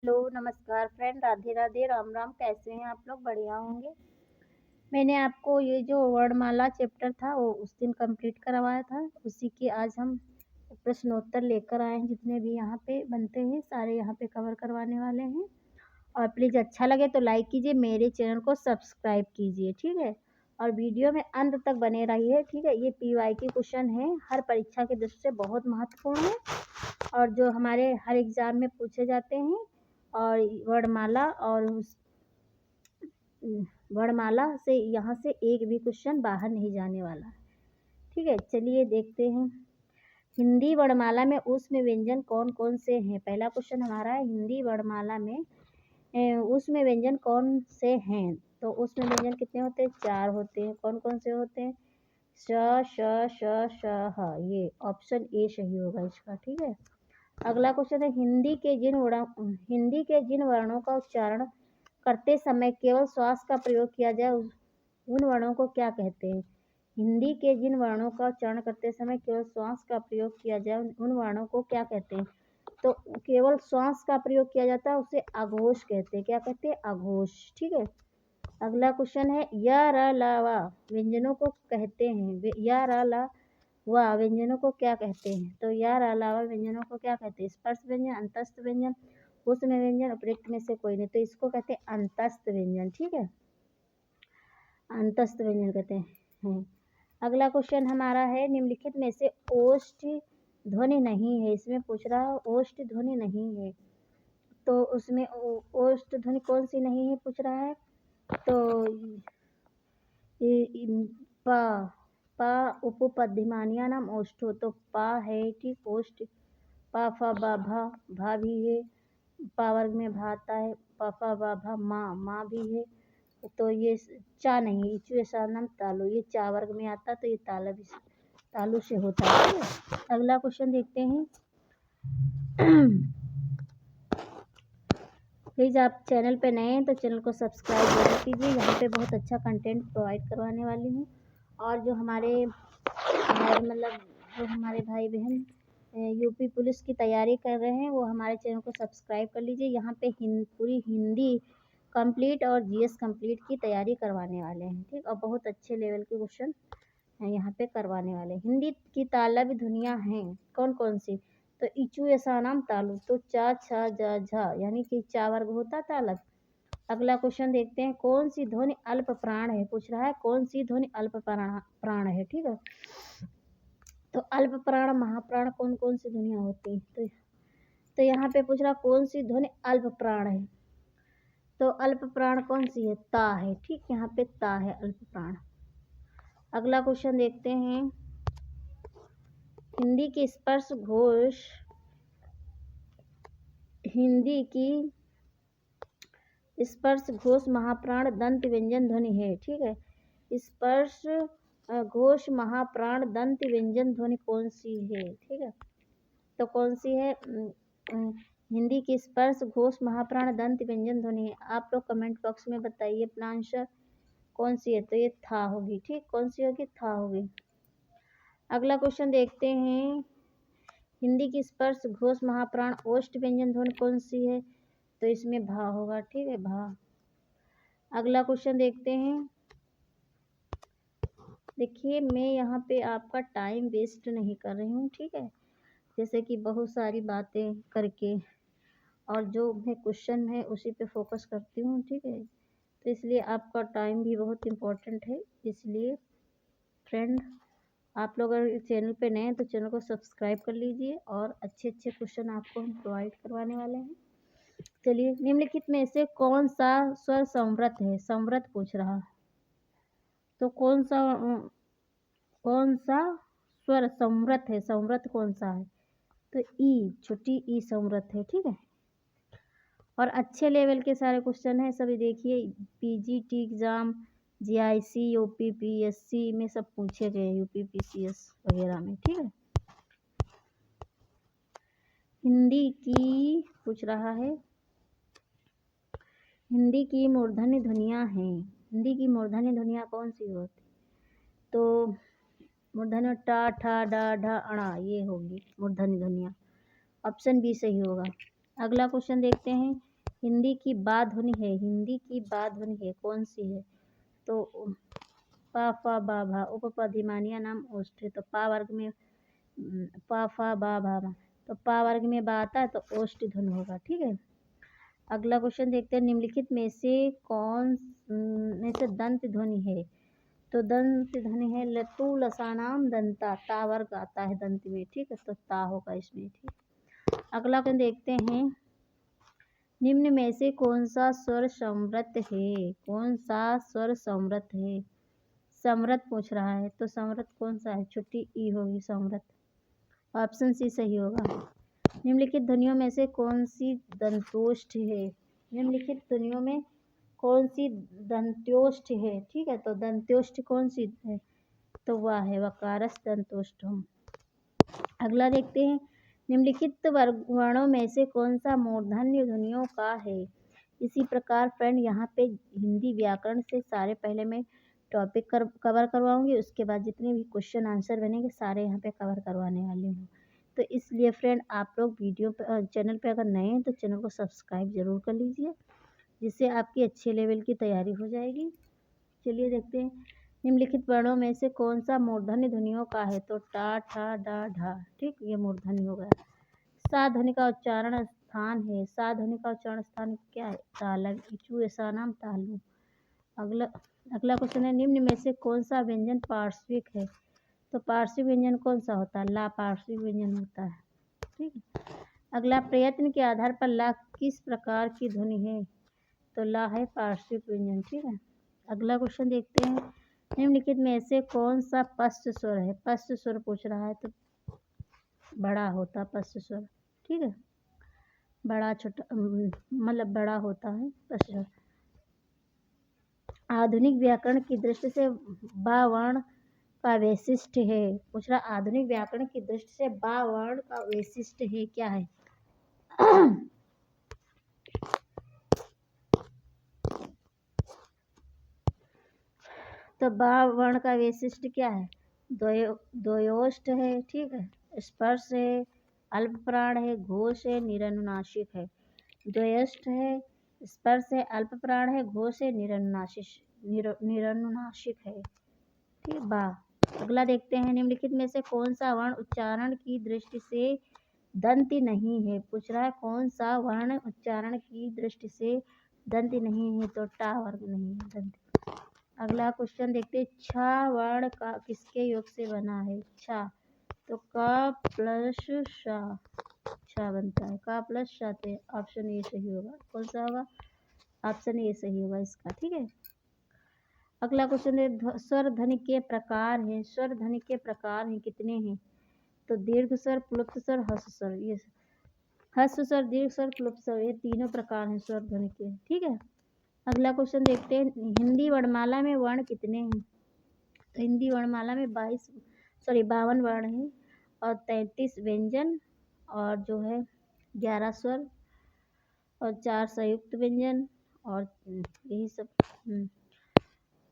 Hello, नमस्कार friend, Radhe Radhe, Ram Ram. कैसे हैं आप लोग? बढ़िया होंगे। मैंने आपको ये जो वर्णमाला चैप्टर था वो उस दिन कंप्लीट करवाया था, उसी के आज हम प्रश्नोत्तर लेकर आए हैं। जितने भी यहाँ पे बनते हैं सारे यहाँ पे कवर करवाने वाले हैं। और प्लीज़ अच्छा लगे तो लाइक कीजिए, मेरे चैनल को सब्सक्राइब कीजिए, ठीक है। और वीडियो में अंत तक बने रहिए, ठीक है। ये PYQ क्वेश्चन है, हर परीक्षा की दृष्टि से बहुत महत्वपूर्ण है और जो हमारे हर एग्ज़ाम में पूछे जाते हैं। और वर्णमाला से यहाँ से एक भी क्वेश्चन बाहर नहीं जाने वाला है, ठीक है। चलिए देखते हैं। हिंदी वर्णमाला में ऊष्म व्यंजन कौन कौन से हैं? पहला क्वेश्चन हमारा है, हिंदी वर्णमाला में ऊष्म व्यंजन कौन से हैं? तो ऊष्म व्यंजन कितने होते हैं? 4 होते हैं। कौन कौन से होते हैं? श, श, श, श, ह। ये ऑप्शन ए सही होगा इसका, ठीक है। अगला क्वेश्चन है, हिंदी के जिन वर्णों का उच्चारण करते समय केवल श्वास का प्रयोग किया जाए उन वर्णों को क्या कहते हैं? हिंदी के जिन वर्णों का उच्चारण करते समय केवल श्वास का प्रयोग किया जाए उन वर्णों को क्या कहते हैं? तो केवल श्वास का प्रयोग किया जाता है उसे अघोष कहते हैं। क्या कहते हैं? अघोष, ठीक है। अगला क्वेश्चन है, य र ल व व्यंजनों को कहते हैं, य र ल व व्यंजनों को क्या कहते हैं? तो य र ल व व्यंजनों को क्या कहते हैं? स्पर्श व्यंजन, अंतस्थ व्यंजन, ऊष्म व्यंजन, उपयुक्त में से कोई नहीं। तो इसको कहते हैं अंतस्थ व्यंजन, ठीक है। अंतस्थ व्यंजन कहते हैं। अगला क्वेश्चन हमारा है, निम्नलिखित में से ओष्ठ ध्वनि नहीं है। इसमें पूछ रहा है ओष्ठ ध्वनि नहीं है, तो उसमें ओष्ठ ध्वनि कौन सी नहीं है पूछ रहा है। तो पा पा उपपद्यमानिया नाम ओष्ठो, तो पा है, ठीक। ओष्ठ पा फा बा भा भी है, पा वर्ग में भा आता है। पा फा बा भा माँ भी है। तो ये चा नहीं, इचु ऐसा नाम तालु, ये चा वर्ग में आता, तो ये तालु से होता है, ठीक है। अगला क्वेश्चन देखते हैं। प्लीज़ आप चैनल पे नए हैं तो चैनल को सब्सक्राइब जरूर कीजिए, यहाँ पे बहुत अच्छा कंटेंट प्रोवाइड करवाने वाली हूँ। और जो हमारे भाई बहन यूपी पुलिस की तैयारी कर रहे हैं वो हमारे चैनल को सब्सक्राइब कर लीजिए। यहाँ पे पूरी हिंदी कंप्लीट और GS कंप्लीट की तैयारी करवाने वाले हैं, ठीक। और बहुत अच्छे लेवल के क्वेश्चन यहाँ पे करवाने वाले हैं। हिंदी की तालव्य ध्वनियाँ हैं कौन कौन सी? तो इचू ऐसा नाम तालु, तो चा छा जा झा, यानी कि चा वर्ग होता तालव। अगला क्वेश्चन देखते हैं, कौन सी ध्वनि अल्प प्राण है? पूछ रहा है कौन सी ध्वनि अल्प प्राण है, ठीक है। तो अल्प प्राण, महाप्राण, कौन कौन सी ध्वनियाँ होती हैं? तो यहाँ पे पूछ रहा कौन सी ध्वनि अल्प प्राण है। तो अल्प प्राण कौन सी है? ता है, ठीक। यहाँ पे ता है अल्प प्राण। अगला क्वेश्चन देखते हैं, हिंदी की स्पर्श घोष महाप्राण दंत व्यंजन ध्वनि है, ठीक है। स्पर्श घोष महाप्राण दंत व्यंजन ध्वनि कौन सी है, ठीक है। तो कौन सी है? हिंदी की स्पर्श घोष महाप्राण दंत व्यंजन ध्वनि है। आप लोग कमेंट बॉक्स में बताइए अपना आंसर कौन सी है। तो ये था होगी, ठीक। कौन सी होगी? था होगी। अगला क्वेश्चन देखते हैं, हिंदी की स्पर्श घोष महाप्राण ओष्ठ व्यंजन ध्वनि कौन सी है? तो इसमें भा होगा, ठीक है, भा। अगला क्वेश्चन देखते हैं। देखिए मैं यहाँ पे आपका टाइम वेस्ट नहीं कर रही हूँ, ठीक है। जैसे कि बहुत सारी बातें करके और जो मैं क्वेश्चन है उसी पे फोकस करती हूँ, ठीक है। तो इसलिए आपका टाइम भी बहुत इम्पोर्टेंट है। इसलिए फ्रेंड, आप लोग अगर चैनल पे नए हैं तो चैनल को सब्सक्राइब कर लीजिए और अच्छे अच्छे क्वेश्चन आपको हम प्रोवाइड करवाने वाले हैं। चलिए, निम्नलिखित में से कौन सा स्वर संवृत है? संवृत पूछ रहा है, तो कौन सा स्वर संवृत है? संवृत कौन सा है? तो ई, छोटी ई संवृत है, ठीक है। और अच्छे लेवल के सारे क्वेश्चन हैं, सभी देखिए। PGT एग्ज़ाम, GIC, UPPSC में सब पूछे गए, UPPCS वगैरह में, ठीक है। हिंदी की पूछ रहा है, हिंदी की मूर्धन्य ध्वनियाँ हैं। हिंदी की मूर्धन्य ध्वनियाँ कौन सी होती? तो मूर्धन्य टा ठा डा ढा अणा, ये होगी मूर्धन्य ध्वनियाँ। ऑप्शन बी सही होगा। अगला क्वेश्चन देखते हैं, हिंदी की बा ध्वनि है, हिंदी की बा ध्वनि है, कौन सी है? तो पा फा बा भा, उपपदिमानिया नाम ओष्ठ है, तो पा वर्ग में पा फा बा भा मा, तो पा वर्ग में बा आता है तो ओष्ठ ध्वनि होगा। ठीक है, अगला क्वेश्चन देखते हैं, निम्नलिखित में से कौन में से दंत ध्वनि है? तो दंत ध्वनि है लटू लसानाम दंता, ता वर्ग आता है दंत में। ठीक है, तो ता होगा इसमें। ठीक, अगला क्वेश्चन देखते हैं, निम्न में से कौन सा स्वर समृत है? कौन सा स्वर समृत है? समृत पूछ रहा है, तो समृत कौन सा है? छुट्टी ई होगी समृत, ऑप्शन सी सही होगा। निम्नलिखित ध्वनियों में से कौन सी दंतोष्ठ है? निम्नलिखित ध्वनियों में कौन सी दंत्योष्ठ है? ठीक है, तो दंत्योष्ठ कौन सी है? तो वह है वकारस दंतोष्ठम। अगला देखते हैं, निम्नलिखित वर्णों में से कौन सा मूर्धन्य ध्वनियों का है? इसी प्रकार फ्रेंड यहाँ पे हिंदी व्याकरण से सारे पहले मैं टॉपिक कवर करवाऊंगी, उसके बाद जितने भी क्वेश्चन आंसर बनेंगे सारे यहाँ पे कवर करवाने वाली हूँ। तो इसलिए फ्रेंड आप लोग वीडियो पे चैनल पे अगर नए हैं तो चैनल को सब्सक्राइब ज़रूर कर लीजिए, जिससे आपकी अच्छे लेवल की तैयारी हो जाएगी। चलिए देखते हैं, निम्नलिखित वर्णों में से कौन सा मूर्धन्य ध्वनियों का है? तो टा ठा डा ढा। ठीक, ये मूर्धन्य हो गया। सा ध्वनि का उच्चारण स्थान है, सा ध्वनि का उच्चारण स्थान क्या है? तालव, इचू ऐसा नाम तालु। अगला क्वेश्चन है, निम्न में से कौन सा व्यंजन पार्श्विक है? तो पार्श्विक व्यंजन कौन सा होता है? ला पार्श्विक व्यंजन होता है। ठीक है, अगला, प्रयत्न के आधार पर ला किस प्रकार की ध्वनि है? तो ला है पार्श्विक व्यंजन। ठीक है, अगला क्वेश्चन देखते हैं, निम्नलिखित में से कौन सा पश्च स्वर है? पश्च स्वर पूछ रहा है, तो बड़ा होता पश्च स्वर। ठीक है, बड़ा छोटा मतलब बड़ा होता है पश्च स्वर। आधुनिक व्याकरण की दृष्टि से बा वर्ण का वैशिष्ट है? पूछ रहा, आधुनिक व्याकरण की दृष्टि से बा वर्ण का वैशिष्ट है, क्या है? तो बा वर्ण का वैशिष्ट क्या है? द्वयोष्ठ है। ठीक है, स्पर्श है, अल्प प्राण है, घोष है, निरनुनासिक है। द्वयोष्ठ है, स्पर्श है, अल्प प्राण है, घोष है, निरनुनासिक है। ठीक, बा। अगला देखते हैं, निम्नलिखित में से कौन सा वर्ण उच्चारण की दृष्टि से दंती नहीं है? पूछ रहा है कौन सा वर्ण उच्चारण की दृष्टि से दंती नहीं है? तो टा वर्ग नहीं है दंती। अगला क्वेश्चन देखते हैं, छा वर्ण का किसके योग से बना है? छा, तो का प्लस शा, छा बनता है, का प्लस शा, तो ऑप्शन ए सही होगा। कौन सा होगा? ऑप्शन ए सही होगा इसका। ठीक है, अगला क्वेश्चन है, स्वर ध्वनि के प्रकार हैं। स्वर ध्वनि के प्रकार हैं, कितने हैं? तो दीर्घ स्वर, प्लुप्त स्वर, हस्व स्वर। ये हस्व स्वर, दीर्घ स्वर, प्लुप्त स्वर, ये तीनों प्रकार हैं स्वर ध्वनि के। ठीक है, अगला क्वेश्चन देखते हैं, हिंदी वर्णमाला में वर्ण कितने हैं? तो हिंदी वर्णमाला में 52 वर्ण हैं और 33 व्यंजन, और जो है 11 स्वर और 4 संयुक्त व्यंजन, और यही सब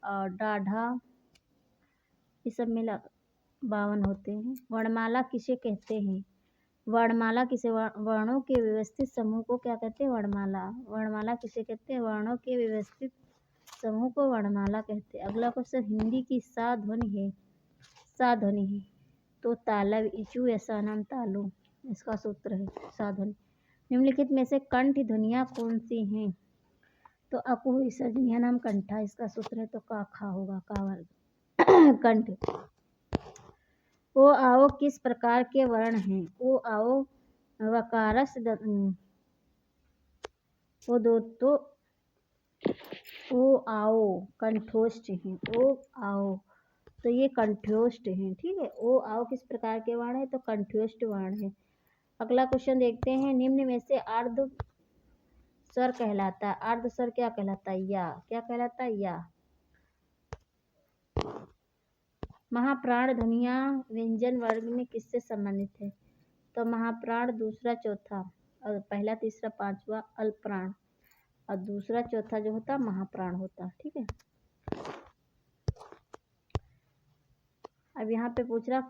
और डाढ़ा, ये सब मिला 52 होते हैं। वर्णमाला किसे कहते हैं? वर्णमाला किसे वर्णों के व्यवस्थित समूह को क्या कहते हैं? वर्णमाला। वर्णमाला किसे कहते हैं? वर्णों के व्यवस्थित समूह को वर्णमाला कहते हैं। अगला क्वेश्चन, हिंदी की सा ध्वनि है, सा ध्वनि है, तो तालव, इचू ऐसा नाम तालु, इसका सूत्र है सा ध्वनि। निम्नलिखित में से कंठ ध्वनियाँ कौन सी हैं? तो अकु विसर्जनीय नाम कंठा, इसका सूत्र है, तो का खा होगा, का वर्ग कंठ। ओ आओ किस प्रकार के वर्ण हैं? ओ आओ वकारस ओ दो तो ओ आओ कंठोष्ठ हैं। ओ आओ, तो ये कंठोष्ठ हैं। ठीक है, ओ आओ किस प्रकार के वर्ण है? तो कंठोष्ठ वर्ण है। अगला क्वेश्चन देखते हैं, निम्न में से अर्ध स्वर कहलाता है, अर्ध स्वर क्या कहलाता है? या, क्या कहलाता है? या। महाप्राण ध्वनियाँ व्यंजन वर्ग में किससे संबंधित है? तो महाप्राण दूसरा चौथा, और पहला तीसरा पांचवा अल्प प्राण, और दूसरा चौथा जो होता महाप्राण होता। ठीक है, अब यहाँ पे पूछ रहा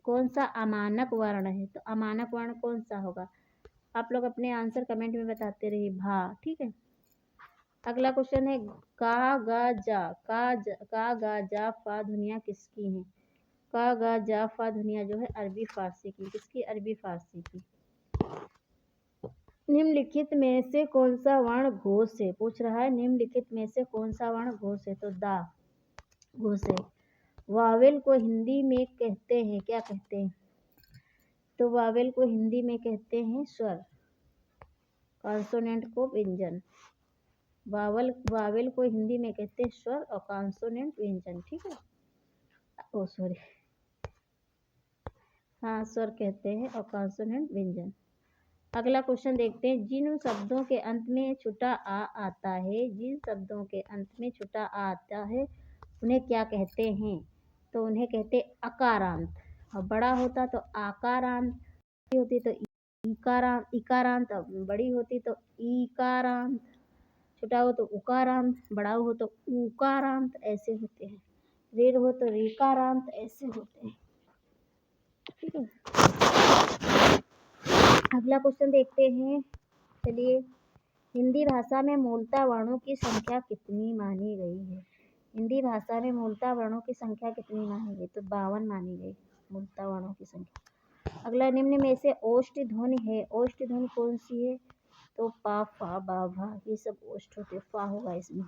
कौन सा अमानक वर्ण है? तो अमानक वर्ण कौन सा होगा? आप लोग अपने आंसर कमेंट में बताते रहिए भा। ठीक है। अगला क्वेश्चन है का गा जा का गा जा फा ध्वनियाँ किसकी हैं? का गा जा फा ध्वनियाँ जो है अरबी फारसी की। किसकी? अरबी फारसी की। निम्नलिखित में से कौन सा वर्ण घोष है? पूछ रहा है निम्नलिखित में से कौन सा वर्ण घोष है? तो दा घोष है। वावेल को हिंदी में कहते हैं, क्या कहते हैं? तो वावेल को हिंदी में कहते हैं स्वर। कॉन्सोनेंट को व्यंजन। वावेल को हिंदी में कहते हैं स्वर और कॉन्सोनेंट व्यंजन। ठीक है। ओ सॉरी, हाँ स्वर कहते हैं और कॉन्सोनेंट व्यंजन। अगला क्वेश्चन देखते हैं जिन शब्दों के अंत में छुटा आ आता है, जिन शब्दों के अंत में छुटा आ आता है उन्हें क्या कहते हैं? तो उन्हें कहते हैं अकारांत। और बड़ा होता तो आकारांत, होती तो इकारांत, बड़ी होती तो ईकारांत, छोटा हो तो उकारांत, बड़ा हो तो उकारांत, ऐसे होते हैं। रीढ़ हो तो रीकारांत, ऐसे होते हैं। ठीक है। अगला क्वेश्चन देखते हैं। चलिए, हिंदी भाषा में मूलतः वर्णों की संख्या कितनी मानी गई है? हिंदी भाषा में मूलतः वर्णों की संख्या कितनी मानी गई? तो 52 मानी गई मूलतः वर्णों की संख्या। अगला, निम्न में से ओष्ठ ध्वनि है, ओष्ठ ध्वनि कौन सी है? तो पा फा बा भा, ये सब ओष्ठ होते, फा होगा इसमें।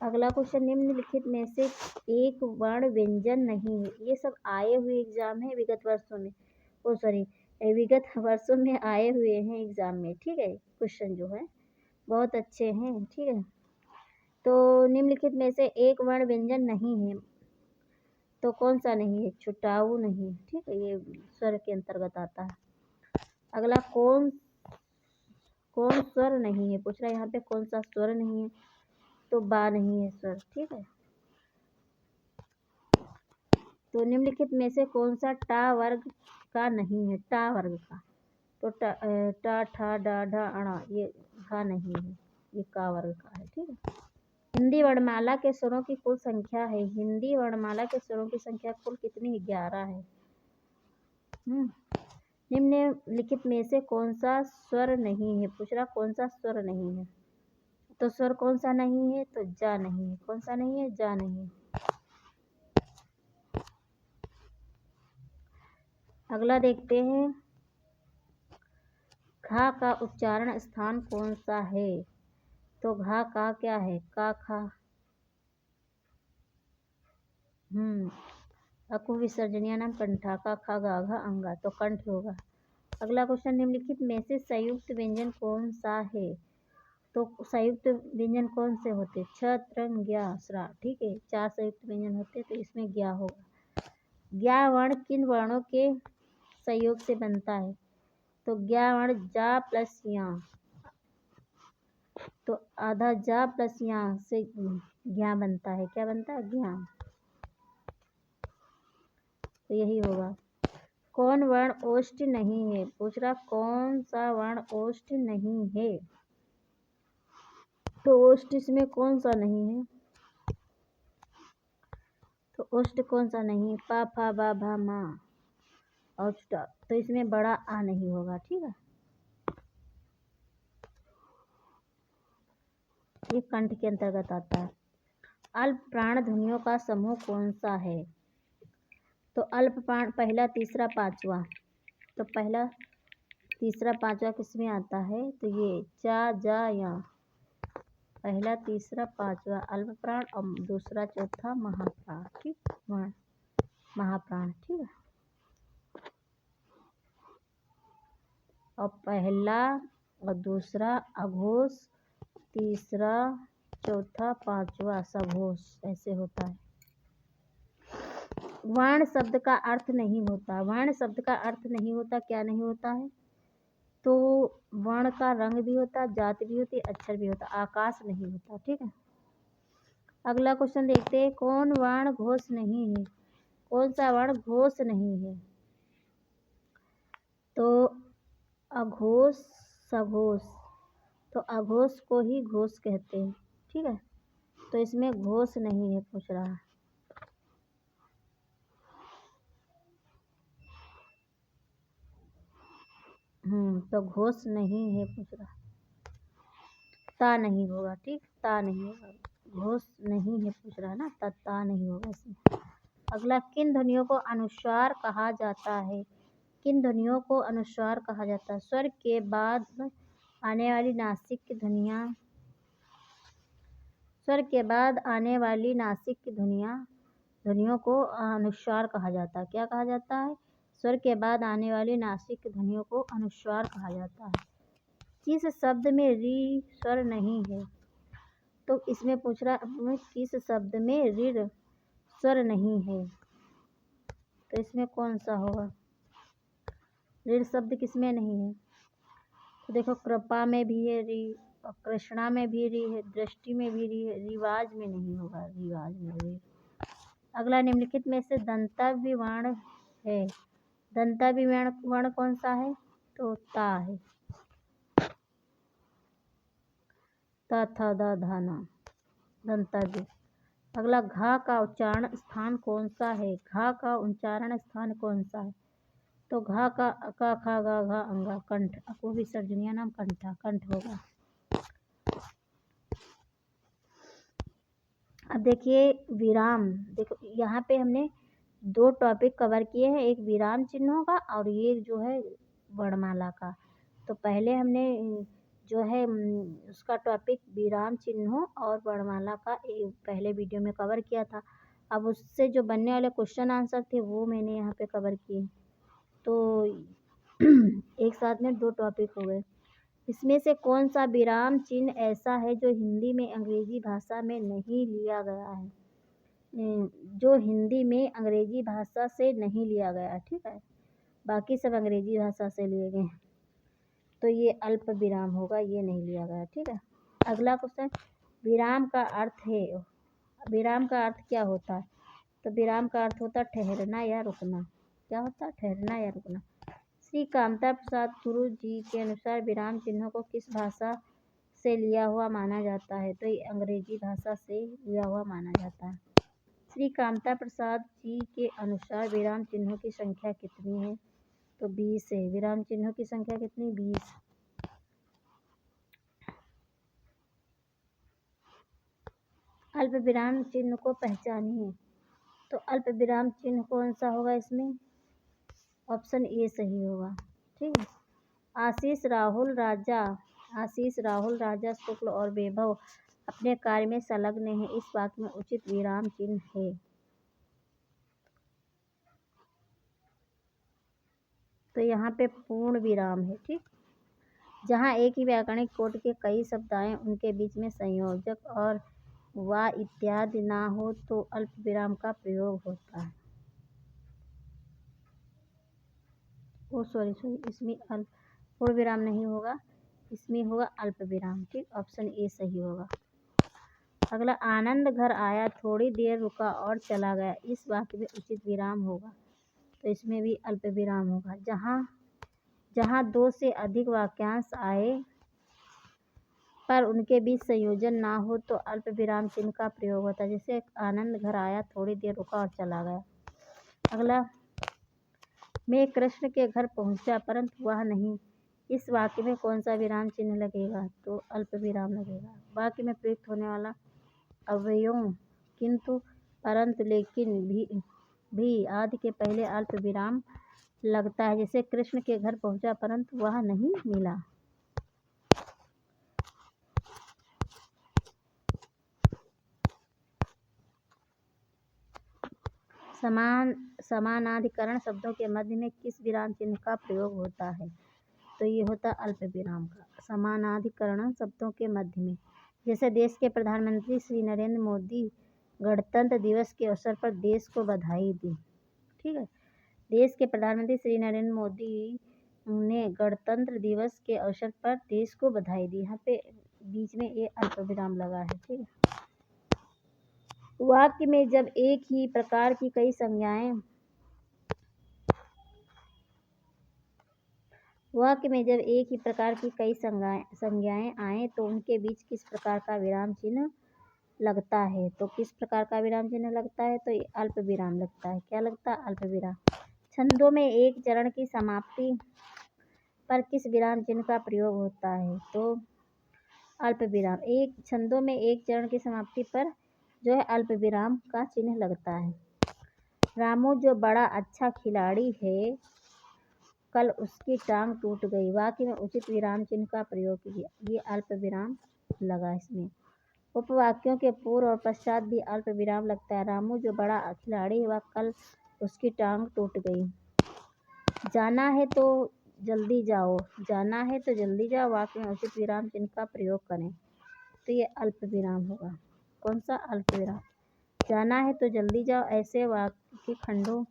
अगला क्वेश्चन, निम्नलिखित में से एक वर्ण व्यंजन नहीं है। ये सब आए हुए एग्जाम है विगत वर्षों में, ओ सॉरी विगत वर्षों में आए हुए हैं एग्जाम में। ठीक है। क्वेश्चन जो है बहुत अच्छे हैं। ठीक है। तो निम्नलिखित में से एक वर्ण व्यंजन नहीं है, तो कौन सा नहीं है? छुटाऊ नहीं। ठीक है, ये स्वर के अंतर्गत आता है। अगला, कौन स्वर नहीं है? पूछ रहा है यहाँ पे कौन सा स्वर नहीं है? तो बा नहीं है स्वर। ठीक है। तो निम्नलिखित में से कौन सा टा वर्ग का नहीं है? टा वर्ग का। तो टा ठा डा ढा अणा, ये घा नहीं है, ये का वर्ग का है। ठीक है। हिंदी वर्णमाला के स्वरों की कुल संख्या है। हिंदी वर्णमाला के स्वरों की संख्या कुल कितनी? 11 है। निम्नलिखित में से कौन सा स्वर नहीं है? पूछ रहा कौन सा स्वर नहीं है? तो स्वर कौन सा नहीं है? तो जा नहीं है। कौन सा नहीं है? जा नहीं है। अगला देखते हैं, घा का उच्चारण स्थान कौन सा है? तो घा का क्या है? का खा। अकु विसर्जनीय नाम कंठा, का खा गा घा अंगा, तो कंठ होगा। अगला क्वेश्चन, निम्नलिखित में से संयुक्त व्यंजन कौन सा है? तो संयुक्त व्यंजन कौन से होते? छ त्रंग ज्ञा स्रा। ठीक है, 4 संयुक्त व्यंजन होते, तो इसमें ज्ञा होगा। ज्ञा वर्ण किन वर्णों के संयोग से बनता है? तो ज्ञा वर्ण जा प्लस या, तो आधा जा प्लस या से ज्ञा बनता है। क्या बनता है? ज्ञा। तो यही होगा। कौन वर्ण ओष्ठ नहीं है? पूछ रहा कौन सा वर्ण ओष्ठ नहीं है? तो ओष्ठ इसमें कौन सा नहीं है? तो ओष्ठ कौन सा नहीं है? पा फा बा भा मा और छुटा, तो इसमें बड़ा आ नहीं होगा। ठीक है। ये कंठ के अंतर्गत आता है। अल्प प्राण ध्वनियों का समूह कौन सा है? तो अल्प प्राण पहला तीसरा पांचवा। तो पहला तीसरा पांचवा किसमें आता है? तो ये जा जा या, पहला तीसरा पांचवा अल्प प्राण और दूसरा चौथा महाप्राण। ठीक, महाप्राण। ठीक है। और पहला और दूसरा अघोष, तीसरा चौथा पांचवा सघोष, ऐसे होता है। वर्ण शब्द का अर्थ नहीं होता। वर्ण शब्द का अर्थ नहीं होता, क्या नहीं होता है? तो वर्ण का रंग भी होता, जाति भी होती, अक्षर भी होता, आकाश नहीं होता। ठीक है। अगला क्वेश्चन देखते हैं, कौन वर्ण घोष नहीं है? कौन सा वर्ण घोष नहीं है? तो अघोष सघोष, तो अघोष को ही घोष कहते हैं। ठीक है। तो इसमें घोष नहीं है, पूछ रहा है। तो घोष नहीं है पूछ रहा, ता नहीं होगा, ठीक, ता नहीं होगा, घोष नहीं है पूछ रहा ना, ता नहीं होगा इसमें। अगला, किन ध्वनियों को अनुस्वार कहा जाता है? किन ध्वनियों को अनुस्वार कहा जाता है? स्वर के बाद आने वाली नासिक की ध्वनियाँ, स्वर के बाद आने वाली नासिक की ध्वनियों को अनुस्वार कहा जाता है। क्या कहा जाता है? स्वर के बाद आने वाली नासिक की ध्वनियों को अनुस्वार कहा जाता है। किस शब्द में री स्वर नहीं है? तो इसमें पूछ रहा है किस शब्द में ऋ स्वर नहीं है, तो इसमें कौन सा होगा? ऋ शब्द किसमें नहीं है? तो देखो, कृपा में भी है री, और कृष्णा में भी री है, दृष्टि में भी री है, रिवाज में नहीं होगा, रिवाज में री। अगला, निम्नलिखित में से दंतव्य वर्ण है, दंतव्य वर्ण कौन सा है? तो ता है, ता था दा धा ना, दंतव्य। अगला, घा का उच्चारण स्थान कौन सा है? घा का उच्चारण स्थान कौन सा है? तो घा का खा गा घा अंगा कंठ, अको विसर्जनीय नाम कंठा, कंठ होगा। अब देखिए विराम, देखो यहाँ पे हमने 2 टॉपिक कवर किए हैं, एक विराम चिन्हों का और ये जो है वर्णमाला का। तो पहले हमने जो है उसका टॉपिक विराम चिन्हों और वर्णमाला का पहले वीडियो में कवर किया था। अब उससे जो बनने वाले क्वेश्चन आंसर थे वो मैंने यहाँ पे कवर किए, तो एक साथ में 2 टॉपिक हो गए। इसमें से कौन सा विराम चिन्ह ऐसा है जो हिंदी में अंग्रेजी भाषा में नहीं लिया गया है? जो हिंदी में अंग्रेजी भाषा से नहीं लिया गया, ठीक है, बाकी सब अंग्रेजी भाषा से लिए गए, तो ये अल्प विराम होगा, ये नहीं लिया गया, ठीक है। अगला क्वेश्चन, विराम का अर्थ है, विराम का अर्थ क्या होता है? तो विराम का अर्थ होता है ठहरना या रुकना। क्या होता है? ठहरना या रुकना। श्री कामता प्रसाद गुरु जी के अनुसार विराम चिन्हों को किस भाषा से लिया हुआ माना जाता है? तो ये अंग्रेजी भाषा से लिया हुआ माना जाता है। श्री कामता प्रसाद जी के अनुसार विराम चिन्हों की संख्या कितनी है? तो 20 है। विराम चिन्हों की संख्या कितनी? 20। अल्प विराम चिन्ह को पहचानिए, तो अल्प विराम चिन्ह कौन सा होगा इसमें? ऑप्शन ए सही होगा, ठीक है। आशीष राहुल राजा शुक्ल और वैभव अपने कार्य में संलग्न है, इस वाक्य में उचित विराम चिन्ह है। तो यहाँ पे पूर्ण विराम है, ठीक। जहाँ एक ही व्याकरणिक कोट के कई शब्द आए, उनके बीच में संयोजक और वा इत्यादि ना हो तो अल्प विराम का प्रयोग होता है। सॉरी, इसमें पूर्ण विराम नहीं होगा, इसमें होगा अल्प विराम, ठीक। ऑप्शन ए सही होगा। अगला, आनंद घर आया, थोड़ी देर रुका और चला गया, इस वाक्य में उचित विराम होगा, तो इसमें भी अल्प विराम होगा। जहाँ 2 से अधिक वाक्यांश आए पर उनके बीच संयोजन ना हो तो अल्प विराम चिन्ह का प्रयोग होता है, जैसे आनंद घर आया, थोड़ी देर रुका और चला गया। अगला, मैं कृष्ण के घर पहुंचा परंतु वह नहीं, इस वाक्य में कौन सा विराम चिन्ह लगेगा? तो अल्प विराम लगेगा। वाक्य में प्रयुक्त होने वाला अवयवों किंतु, परंतु, लेकिन, भी आदि के पहले अल्प विराम लगता है, जैसे कृष्ण के घर पहुंचा परंतु वह नहीं मिला। समानाधिकरण शब्दों के मध्य में किस विराम चिन्ह का प्रयोग होता है? तो ये होता अल्प विराम का। समानाधिकरण शब्दों के मध्य में, जैसे देश के प्रधानमंत्री श्री नरेंद्र मोदी गणतंत्र दिवस के अवसर पर देश को बधाई दी, ठीक है। देश के प्रधानमंत्री श्री नरेंद्र मोदी ने गणतंत्र दिवस के अवसर पर देश को बधाई दी, यहाँ पे बीच में ये अल्प विराम लगा है, ठीक है। वाक्य में जब एक ही प्रकार की कई संज्ञाएं आए तो उनके बीच किस प्रकार का विराम चिन्ह लगता है? तो किस प्रकार का विराम चिन्ह लगता है? तो अल्प विराम लगता है। क्या लगता है? अल्प विराम। छंदों में एक चरण की समाप्ति पर किस विराम चिन्ह का प्रयोग होता है? तो अल्प विराम। एक छंदों में एक चरण की समाप्ति पर जो है अल्प विराम का चिन्ह लगता है। रामू जो बड़ा अच्छा खिलाड़ी है, कल उसकी टांग टूट गई। वाक्य में उचित विराम चिन्ह का प्रयोग किया। ये अल्प विराम लगा इसमें। उपवाक्यों के पूर्व और पश्चात भी अल्प विराम लगता है। रामू जो बड़ा खिलाड़ी है, वह कल उसकी टांग टूट गई। जाना है तो जल्दी जाओ। जाना है तो जल्दी जाओ। वाक्य में उचित विराम चिन्ह का प्रयोग करें। तो ये अल्प विराम होगा। कौन सा? अल्प विराम। जाना है तो जल्दी जाओ ऐसे वाक्य के खंडों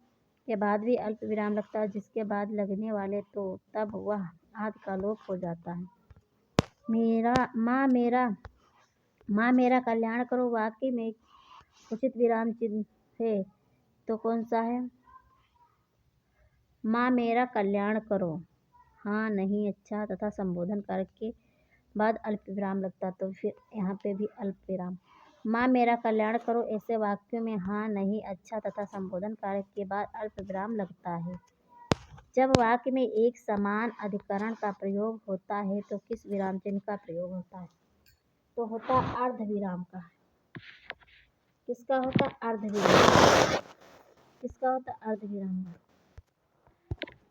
के बाद भी अल्प विराम लगता है, जिसके बाद लगने वाले तो तब वह आदि का लोप हो जाता है। माँ मेरा कल्याण करो। वाक्य में उचित विराम चिन्ह है तो कौन सा है? माँ मेरा कल्याण करो। हाँ, नहीं, अच्छा तथा संबोधन कारक के बाद अल्प विराम लगता, तो फिर यहाँ पे भी अल्प विराम। माँ मेरा कल्याण करो ऐसे वाक्यों में हाँ, नहीं, अच्छा तथा संबोधन कारक के बाद अल्प विराम लगता है। जब वाक्य में एक समान अधिकरण का प्रयोग होता है तो किस विराम चिन्ह का प्रयोग होता है? तो होता अर्धविराम का। किसका होता? अर्धविराम। किसका होता? अर्धविराम।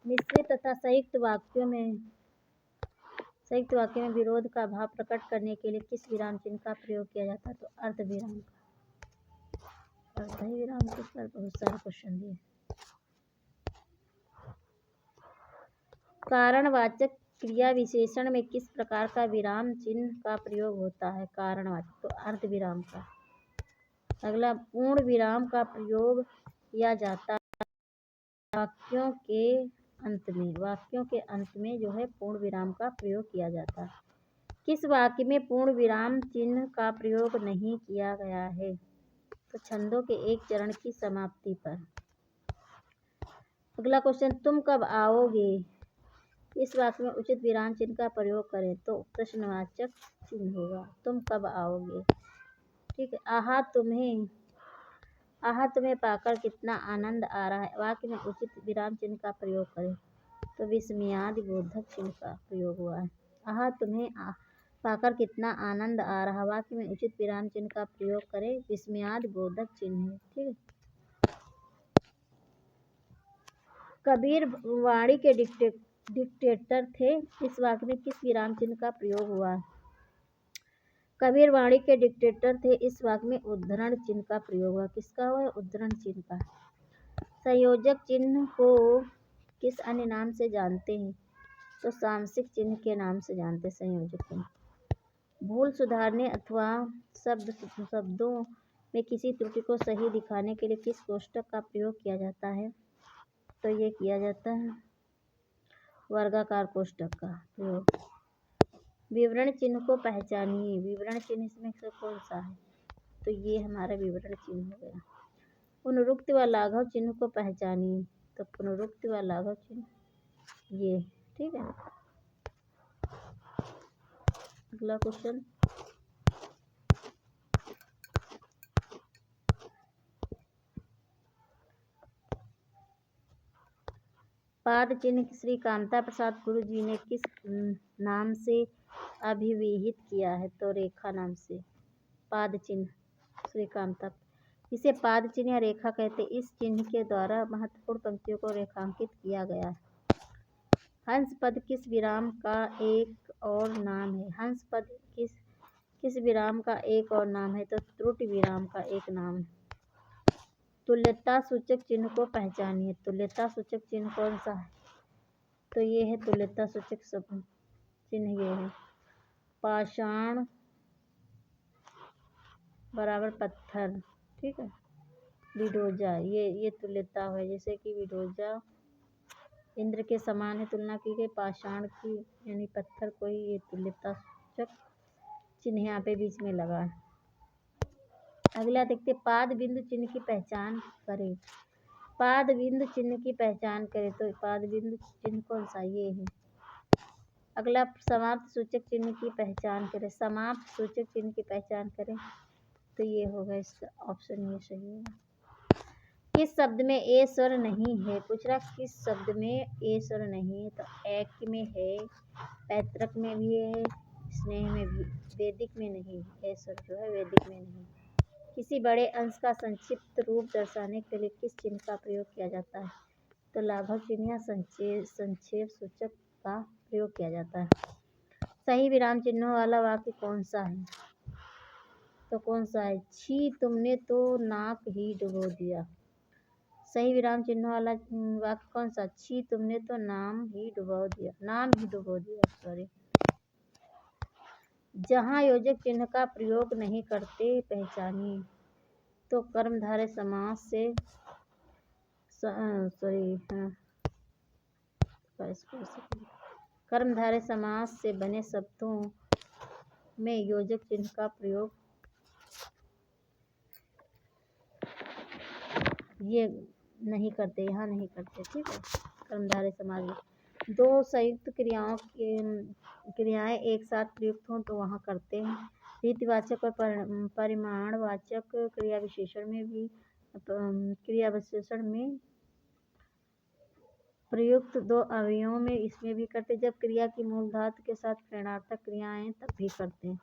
मिश्रित तथा संयुक्त वाक्यों में विरोध का भाव प्रकट करने के लिए किस विराम चिन्ह का प्रयोग किया जाता है? तो अर्धविराम का। अर्धविराम के ऊपर बहुत सारे क्वेश्चन दिए। कारणवाचक क्रिया विशेषण में किस प्रकार का विराम चिन्ह का प्रयोग होता है? कारणवाचक, तो अर्धविराम का। अगला, पूर्ण विराम का प्रयोग किया जाता है वाक्यों के अंत में जो है पूर्ण विराम का प्रयोग किया जाता है। किस वाक्य में पूर्ण विराम चिन्ह का प्रयोग नहीं किया गया है? तो छंदों के एक चरण की समाप्ति पर। अगला क्वेश्चन, तुम कब आओगे? इस वाक्य में उचित विराम चिन्ह का प्रयोग करें तो प्रश्नवाचक चिन्ह होगा। तुम कब आओगे? ठीक है। आहा तुम्हें पाकर कितना आनंद आ रहा है। वाक्य में उचित विराम चिन्ह का प्रयोग करें तो विस्मयादि बोधक चिन्ह का प्रयोग हुआ है। आहा तुम्हें पाकर कितना आनंद आ रहा। वाक्य में उचित विराम चिन्ह का प्रयोग करें, विस्मयादि बोधक चिन्ह है। ठीक है। कबीर वाणी के डिक्टेटर थे। इस वाक्य में किस विराम चिन्ह का प्रयोग हुआ है? कबीर वाणी के डिक्टेटर थे। इस वाक्य में उद्धरण चिन्ह का प्रयोग हुआ। किसका हुआ? उद्धरण चिन्ह का। संयोजक चिन्ह को किस अन्य नाम से जानते हैं? तो सामसिक चिन्ह के नाम से जानते हैं संयोजक चिन्ह। भूल सुधारने अथवा शब्दों में किसी त्रुटि को सही दिखाने के लिए किस कोष्ठक का प्रयोग किया जाता है? तो ये किया जाता है वर्गाकार कोष्ठक का प्रयोग। विवरण चिन्ह को पहचानिए। विवरण चिन्ह इसमें से कौन सा है? तो ये हमारा विवरण चिन्ह हो गया। पुनरुक्ति व लाघव चिन्ह को पहचानिए। तो पुनरुक्ति व लाघव चिन्ह ये। ठीक है। अगला क्वेश्चन, पाद चिन्ह श्री कामता प्रसाद गुरु जी ने किस नाम से अभिविहित किया है? तो रेखा नाम से। पाद चिन्ह श्री कामता, इसे पाद चिन्ह या रेखा कहते। इस चिन्ह के द्वारा महत्वपूर्ण पंक्तियों को रेखांकित किया गया है। हंस पद किस विराम का एक और नाम है? हंस पद किस विराम का एक और नाम है? तो त्रुटि विराम का एक नाम है। तुल्यता सूचक चिन्ह को पहचानिए। तुल्यता सूचक चिन्ह कौन सा है? तो ये है तुल्यता सूचक चिन्ह, ये है पाषाण बराबर पत्थर। ठीक है। विडोजा, ये तुल्यता है। जैसे कि विडोजा इंद्र के समान है, तुलना की गई पाषाण की यानी पत्थर को ही। ये तुल्यता सूचक चिन्ह यहाँ पे बीच में लगा है। अगला देखते, पाद बिंदु चिन्ह की पहचान करें। पाद बिंदु चिन्ह की पहचान करें तो पाद बिंदु चिन्ह कौन सा? ये है। अगला, समाप्त सूचक चिन्ह की पहचान करें। समाप्त सूचक चिन्ह की पहचान करें तो ये होगा इसका ऑप्शन, ये सही होगा। किस शब्द में ए स्वर नहीं है? पूछ रहा किस शब्द में ए स्वर नहीं है? तो ऐक्य में है, पैतृक में भी है, स्नेह में भी, वैदिक में नहीं। ए स्वर जो है वैदिक में नहीं। किसी बड़े अंश का संक्षिप्त रूप दर्शाने के लिए किस चिन्ह का प्रयोग किया जाता है? तो लाघव चिन्ह या संक्षेप सूचक का प्रयोग किया जाता है। सही विराम चिन्हों वाला वाक्य कौन सा है? तो कौन सा है? छी तुमने तो नाक ही डुबो दिया। सही विराम चिन्हों वाला वाक्य कौन सा? छी तुमने तो नाम ही डुबो दिया, सॉरी। जहाँ योजक चिन्ह का प्रयोग नहीं करते पहचानिए। तो कर्मधारय समास से कर्मधारय समास से बने शब्दों में योजक चिन्ह का प्रयोग ये नहीं करते, यहाँ नहीं करते, ठीक है। कर्मधारय समास में दो संयुक्त क्रियाएं एक साथ प्रयुक्त हों तो वहाँ करते हैं। रीतिवाचक और परिमाणवाचक क्रिया विशेषण में प्रयुक्त दो अवयवों में इसमें भी करते। जब क्रिया की मूल धातु के साथ प्रेरणार्थक क्रियाएं तब भी करते हैं।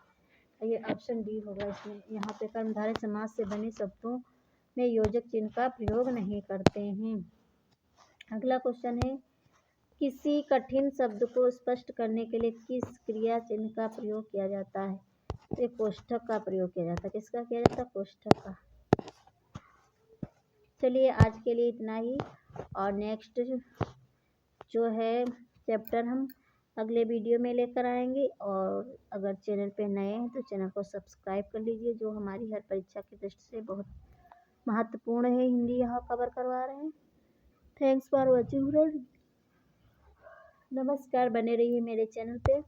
ये ऑप्शन डी होगा इसमें। यहाँ पे कर्मधारय समास से बने शब्दों में योजक चिन्ह का प्रयोग नहीं करते हैं। अगला क्वेश्चन है, किसी कठिन शब्द को स्पष्ट करने के लिए किस क्रिया चिन्ह का प्रयोग किया जाता है? तो कोष्ठक का प्रयोग किया जाता है। किसका किया जाता है? कोष्ठक का। चलिए आज के लिए इतना ही, और नेक्स्ट जो है चैप्टर हम अगले वीडियो में लेकर आएंगे। और अगर चैनल पे नए हैं तो चैनल को सब्सक्राइब कर लीजिए, जो हमारी हर परीक्षा की दृष्टि से बहुत महत्वपूर्ण है। हिंदी यहाँ कवर करवा रहे हैं। Thanks for watching friends. नमस्कार, बने रहिए मेरे चैनल पे।